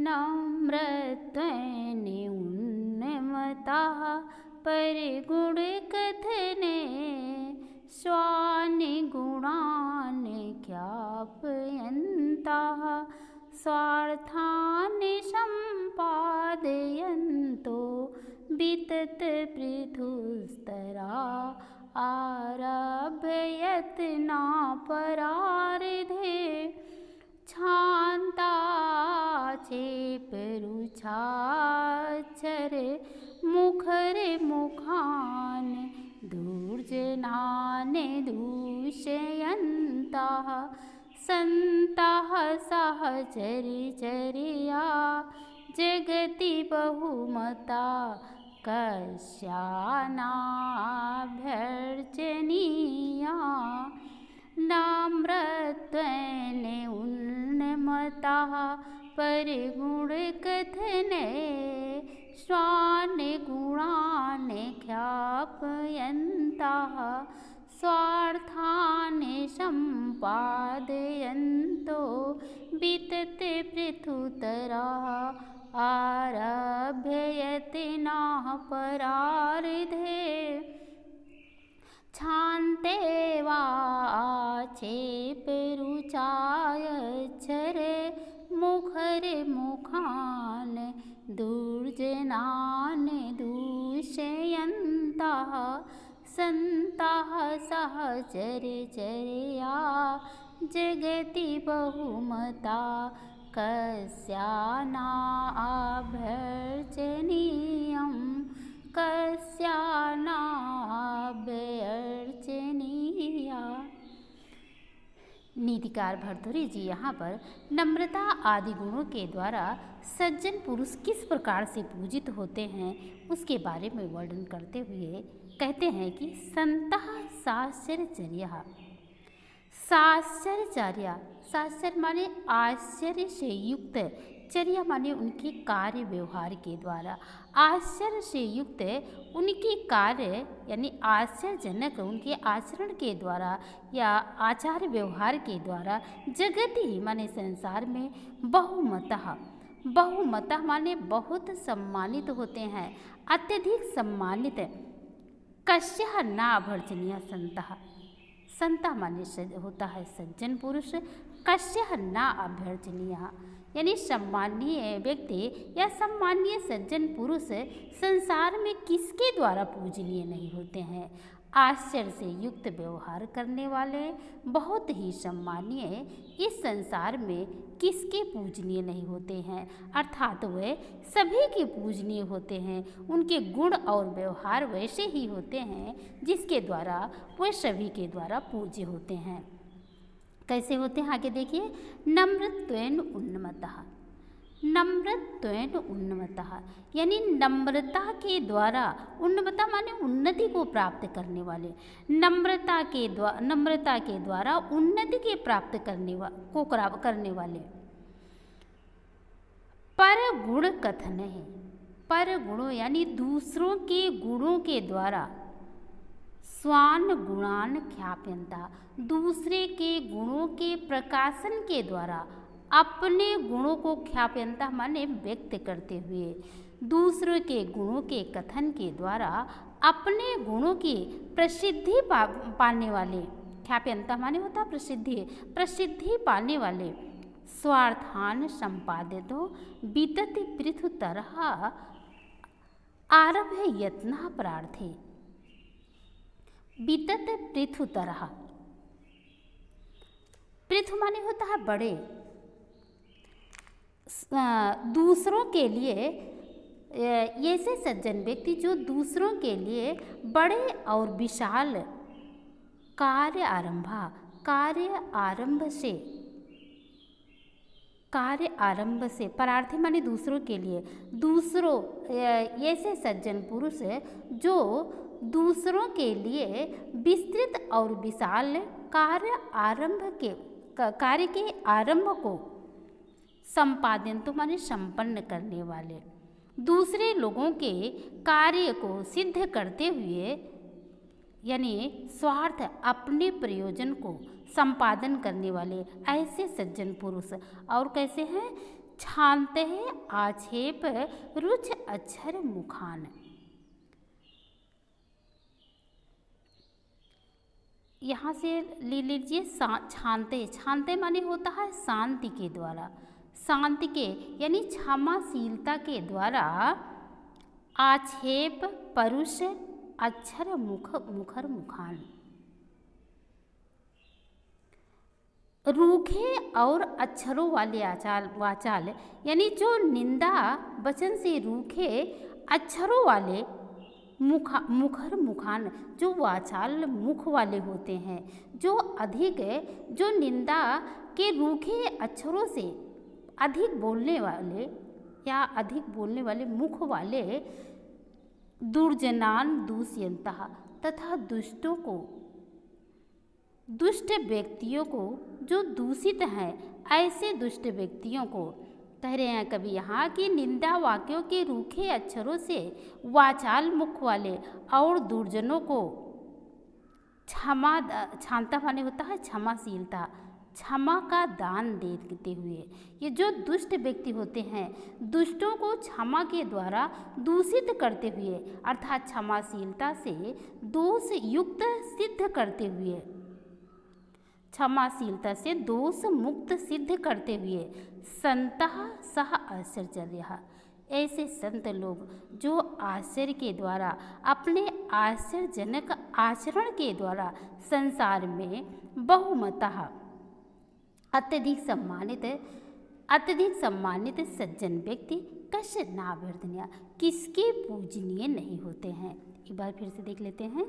नम्रत्वेन उन्नमताः परगुण कथने स्वान् गुणान् ख्यापयन्ताः स्वार्थान् सम्पादयन्तो विततपृथुस्तरा आरभ्य यत्नापरार्धे क्षान्ता चेपरुचाचर मुखरमुखान् दुर्जनान् दूषयन्तः सन्तः सहचर्या जगति बहुमता कस्यानाभ्यर्चनीया नम्रत्वेन उन्नमताः परगुणकथने स्वान् गुणान् ख्यापयन्ताः स्वार्थान् सम्पादयन्तो विततपृथुतराः आरभ्य यत्नाः परार्धे क्षान्ते वा चेपरुचायच्छरे मुखरमुखान् दुर्जनान् दूषयन्तः सन्तः सहचर्या जगति बहुमता कस्यानाभ्यर्चनीयं कस्यानाभ्यर्चनीया। नीतिकार भर्तृहरि जी यहाँ पर नम्रता आदि गुणों के द्वारा सज्जन पुरुष किस प्रकार से पूजित होते हैं उसके बारे में वर्णन करते हुए कहते हैं कि संतः साश्चर्यचर्या। साश्चर्यचर्या, साश्चर्य माने आश्चर्य से युक्त, चर्या माने उनके कार्य व्यवहार के द्वारा, आश्चर्य से युक्त उनके कार्य यानी आश्चर्यजनक उनके आचरण के द्वारा या आचार व्यवहार के द्वारा जगत ही माने संसार में बहुमतः, बहुमतः माने बहुत सम्मानित होते हैं, अत्यधिक सम्मानित। कस्यः नाभर्जनीय संतः, संतः माने होता है सज्जन पुरुष, कस्यः ना अभ्यर्चनीय यानी सम्मानीय व्यक्ति या सम्मानीय सज्जन पुरुष संसार में किसके द्वारा पूजनीय नहीं होते हैं। आश्चर्य से युक्त व्यवहार करने वाले बहुत ही सम्मानीय इस संसार में किसके पूजनीय नहीं होते हैं, अर्थात वे सभी के पूजनीय होते हैं। उनके गुण और व्यवहार वैसे ही होते हैं जिसके द्वारा वे सभी के द्वारा पूज्य होते हैं। कैसे होते हैं आगे देखिए। नम्रत्वेन उन्नमतः, नम्रत्वेन उन्नमतः यानी नम्रता के द्वारा, उन्नमता माने उन्नति को प्राप्त करने वाले, नम्रता के द्वारा उन्नति के प्राप्त करने वाले। पर गुण कथन है, पर गुणों यानी दूसरों के गुणों के द्वारा, स्वान गुणान ख्याप्यन्ता दूसरे के गुणों के प्रकाशन के द्वारा, अपने गुणों को ख्याप्यन्ता माने व्यक्त करते हुए, दूसरों के गुणों के कथन के द्वारा अपने गुणों की प्रसिद्धि पाने वाले, ख्याप्यन्ता माने होता प्रसिद्धि, प्रसिद्धि पाने वाले। स्वार्थान संपादितो वितति पृथुतरः आरभ्य यत्नः प्रार्थे। वितत पृथुतरः, पृथु माने होता है बड़े, दूसरों के लिए ऐसे सज्जन व्यक्ति जो दूसरों के लिए बड़े और विशाल कार्य आरंभ से परार्थी माने दूसरों के लिए, दूसरों ऐसे सज्जन पुरुष जो दूसरों के लिए विस्तृत और विशाल कार्य के आरंभ को संपादन तो माने संपन्न करने वाले, दूसरे लोगों के कार्य को सिद्ध करते हुए यानी स्वार्थ अपने प्रयोजन को संपादन करने वाले ऐसे सज्जन पुरुष। और कैसे हैं? छानते आक्षेप रुच अक्षर मुखान। यहाँ से ले लीजिए छानते। छानते माने होता है शांति के द्वारा, शांति के यानी क्षमाशीलता के द्वारा आक्षेप परुष अक्षर मुखर मुखान। रूखे और अक्षरों वाले वाचाल यानी जो निंदा वचन से रूखे अक्षरों वाले मुखर मुखान, जो वाचाल मुख वाले होते हैं, जो निंदा के रूखे अक्षरों से अधिक बोलने वाले मुख वाले दुर्जनान दूष्यंतः तथा दुष्ट व्यक्तियों को जो दूषित हैं, ऐसे दुष्ट व्यक्तियों को कह रहे हैं कभी यहाँ की निंदा वाक्यों के रूखे अक्षरों से वाचाल मुख वाले और दुर्जनों को क्षांता माने होता है क्षमाशीलता, क्षमा का दान देते हुए। ये जो दुष्ट व्यक्ति होते हैं, दुष्टों को क्षमा के द्वारा दूषित करते हुए अर्थात क्षमाशीलता से दोष युक्त सिद्ध करते हुए, क्षमाशीलता से दोष मुक्त सिद्ध करते हुए संतः सह आश्चर्य, ऐसे संत लोग जो आश्चर्य के द्वारा अपने आश्चर्यजनक आचरण के द्वारा संसार में बहुमतः अत्यधिक सम्मानित सज्जन व्यक्ति कश्य नावर्धनीय, किसके पूजनीय नहीं होते हैं। एक बार फिर से देख लेते हैं।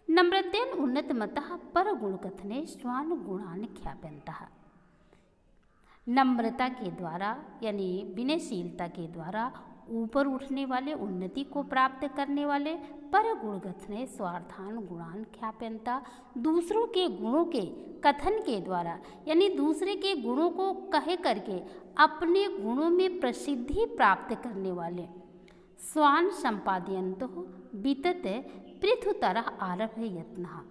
नम्रतेन उन्नतमतः पर गुण कथने स्वान गुणान ख्यापयन्तः। नम्रता के द्वारा यानी विनयशीलता के द्वारा ऊपर उठने वाले, उन्नति को प्राप्त करने वाले पर गुण कथने स्वार्थान गुणान ख्यापयन्ता, दूसरों के गुणों के कथन के द्वारा यानी दूसरे के गुणों को कहे करके अपने गुणों में प्रसिद्धि प्राप्त करने वाले स्वान संपादयन्तु वितत पृथुतरः आरभ्य यत्नः,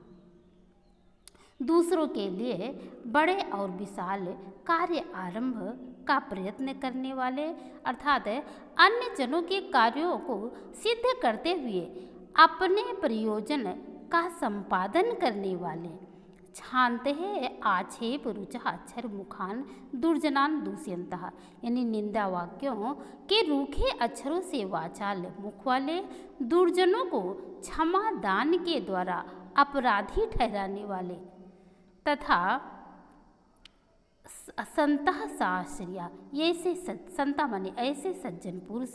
दूसरों के लिए बड़े और विशाल कार्य आरंभ का प्रयत्न करने वाले अर्थात अन्य जनों के कार्यों को सिद्ध करते हुए अपने प्रयोजन का संपादन करने वाले छानते हैं आक्षेप रुचा अक्षर मुखान दुर्जनान दूष्यंतः, यानी निंदा वाक्यों के रूखे अक्षरों से वाचाल मुख वाले दुर्जनों को क्षमा दान के द्वारा अपराधी ठहराने वाले तथा संतः साश्चर्य, ऐसे संता माने ऐसे सज्जन पुरुष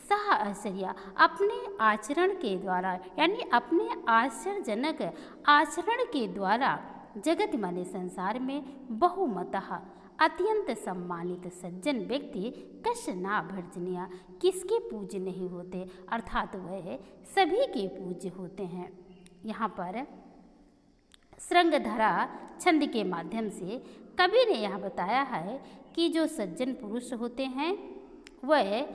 सह आश्चर्य अपने आचरण के द्वारा यानी अपने आश्चर्यजनक आचरण के द्वारा जगत माने संसार में बहुमतः अत्यंत सम्मानित सज्जन व्यक्ति कश्य ना भर्जनीय, किसके पूज्य नहीं होते अर्थात वह सभी के पूज्य होते हैं। यहाँ पर श्रृंगधरा छंद के माध्यम से कवि ने यह बताया है कि जो सज्जन पुरुष होते हैं वह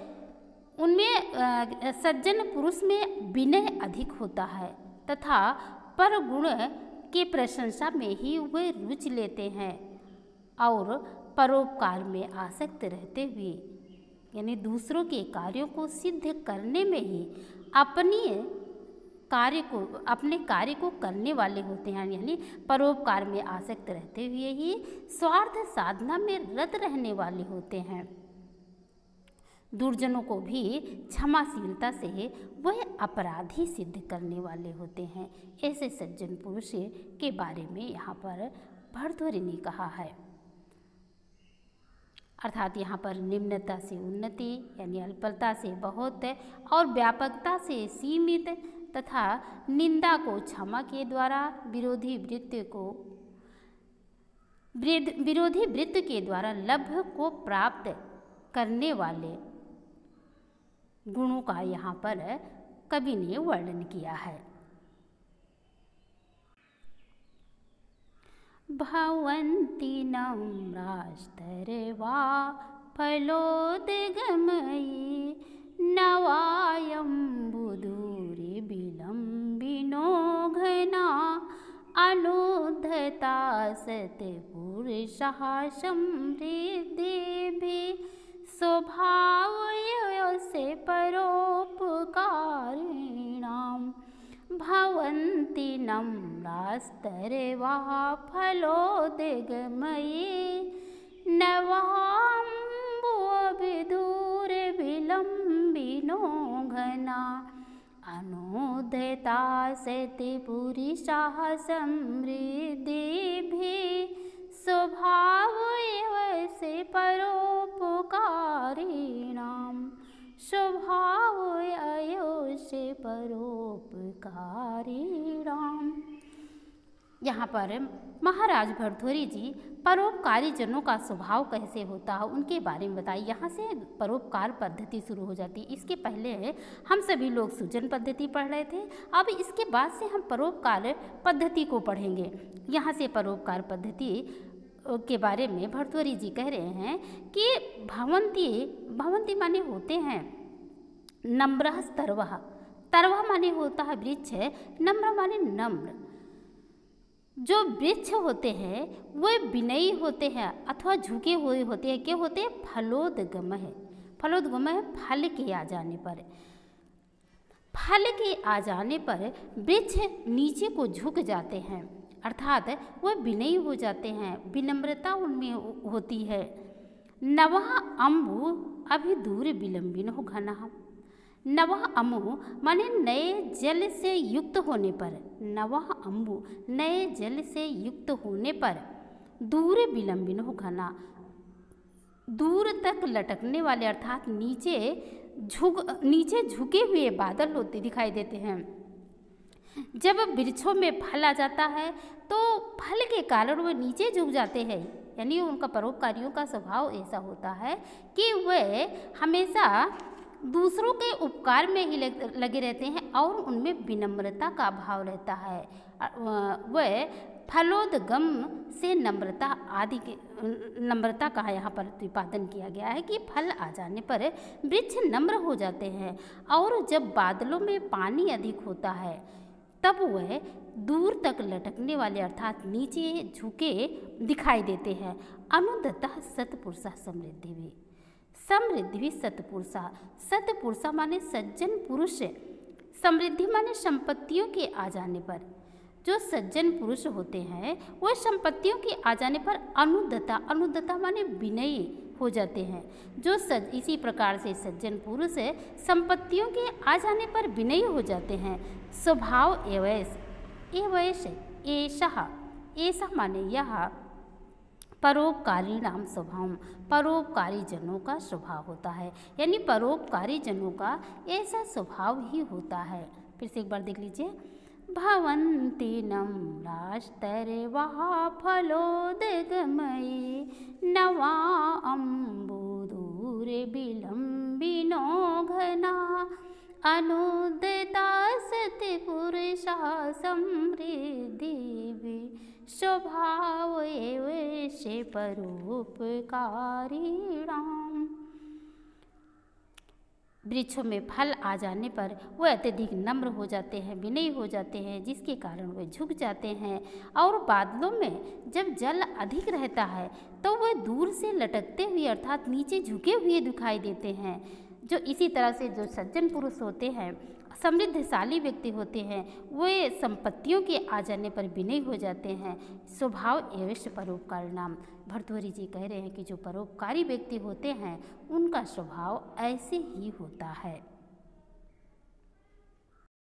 उनमें सज्जन पुरुष में विनय अधिक होता है तथा पर गुण के प्रशंसा में ही वे रुचि लेते हैं और परोपकार में आसक्त रहते हुए यानी दूसरों के कार्यों को सिद्ध करने में ही अपने कार्य को करने वाले होते हैं, यानी परोपकार में आसक्त रहते हुए ही स्वार्थ साधना में रत रहने वाले होते हैं। दुर्जनों को भी क्षमाशीलता से वह अपराधी सिद्ध करने वाले होते हैं। ऐसे सज्जन पुरुष के बारे में यहाँ पर भर्तृहरि ने कहा है, अर्थात यहाँ पर निम्नता से उन्नति यानी अल्पता से बहुत और व्यापकता से सीमित तथा निंदा को क्षमा के द्वारा विरोधी वृत्त के द्वारा लभ्य को प्राप्त करने वाले गुणों का यहाँ पर कवि ने वर्णन किया है। भवन्ति नम्रास्तरवा फलोदगमयी नवायं बुधूरि विलम्बिनो घना अनुद्धता सत्पुरुषः समृद्धिभिः स्वभाव से परोपकारिणां भवन्ति नम्रास्तरवाः फलोदगमये नवाम्बुविधुरविलम्बिनो घना अनुद्धता सत्पुरुषाः समृद्धिभिः स्वभाव से परोपकारिणां स्वभाव से परोपकारिणां। यहाँ पर महाराज भर्तृहरि जी परोपकारी जनों का स्वभाव कैसे होता है उनके बारे में बताइए। यहाँ से परोपकार पद्धति शुरू हो जाती है। इसके पहले हम सभी लोग सूजन पद्धति पढ़ रहे थे, अब इसके बाद से हम परोपकार पद्धति को पढ़ेंगे। यहाँ से परोपकार पद्धति के बारे में भर्तृहरि जी कह रहे हैं कि भवन्ति माने होते हैं नम्रः तरवः, तरवः माने होता है वृक्ष, नम्र माने नम्र। जो वृक्ष होते हैं वे विनयी होते हैं अथवा झुके हुए होते हैं। क्या होते हैं? फलोदगम है। फलोदगम है फल के आ जाने पर, फल के आ जाने पर वृक्ष नीचे को झुक जाते हैं, अर्थात वह विनयी हो जाते हैं, विनम्रता उनमें होती है। नवः अम्बु अभी दूर विलंबिन हो घना। नवः अम्बु माने नए जल से युक्त होने पर, नवः अम्बु नए जल से युक्त होने पर दूर विलंबिन हो घना, दूर तक लटकने वाले अर्थात नीचे झुके हुए बादल होते दिखाई देते हैं। जब वृक्षों में फल आ जाता है तो फल के कारण वह नीचे झुक जाते हैं, यानी उनका परोपकारियों का स्वभाव ऐसा होता है कि वे हमेशा दूसरों के उपकार में ही लगे रहते हैं और उनमें विनम्रता का भाव रहता है। वह फलोदगम से नम्रता आदि के नम्रता का यहाँ पर प्रतिपादन किया गया है कि फल आ जाने पर वृक्ष नम्र हो जाते हैं और जब बादलों में पानी अधिक होता है तब वह दूर तक लटकने वाले अर्थात नीचे झुके दिखाई देते हैं। अनुदत्ता सत्पुरुषा समृद्धि भी, समृद्धि भी सत्पुरुषा, सत्पुरुषा माने सज्जन पुरुष, समृद्धि माने संपत्तियों के आ जाने पर। जो सज्जन पुरुष होते हैं वह संपत्तियों के आ जाने पर अनुदत्ता, अनुदत्ता माने विनयी हो जाते हैं। जो इसी प्रकार से सज्जन पुरुष संपत्तियों के आ जाने पर विनयी हो जाते हैं। स्वभाव एवैस ऐसा माने यह परोपकारी नाम स्वभाव, परोपकारी जनों का स्वभाव होता है, यानी परोपकारी जनों का ऐसा स्वभाव ही होता है। फिर से एक बार देख लीजिए। भवन्ति नम्रास्तरवाः फलोदगमये नवा अम्बुदूरे विलम्बिनो घना अनुदता सत्पुरुषा समृद्धिभिः स्वभाव से परोपकारिणाम्। वृक्षों में फल आ जाने पर वह अत्यधिक नम्र हो जाते हैं, विनयी हो जाते हैं, जिसके कारण वे झुक जाते हैं। और बादलों में जब जल अधिक रहता है तो वह दूर से लटकते हुए अर्थात नीचे झुके हुए दिखाई देते हैं। जो इसी तरह से जो सज्जन पुरुष होते हैं, समृद्धशाली व्यक्ति होते हैं, वे संपत्तियों के आ जाने पर विनयी हो जाते हैं। स्वभाव एवं परोपकारिणाम। भर्तृहरि जी कह रहे हैं कि जो परोपकारी व्यक्ति होते हैं उनका स्वभाव ऐसे ही होता है।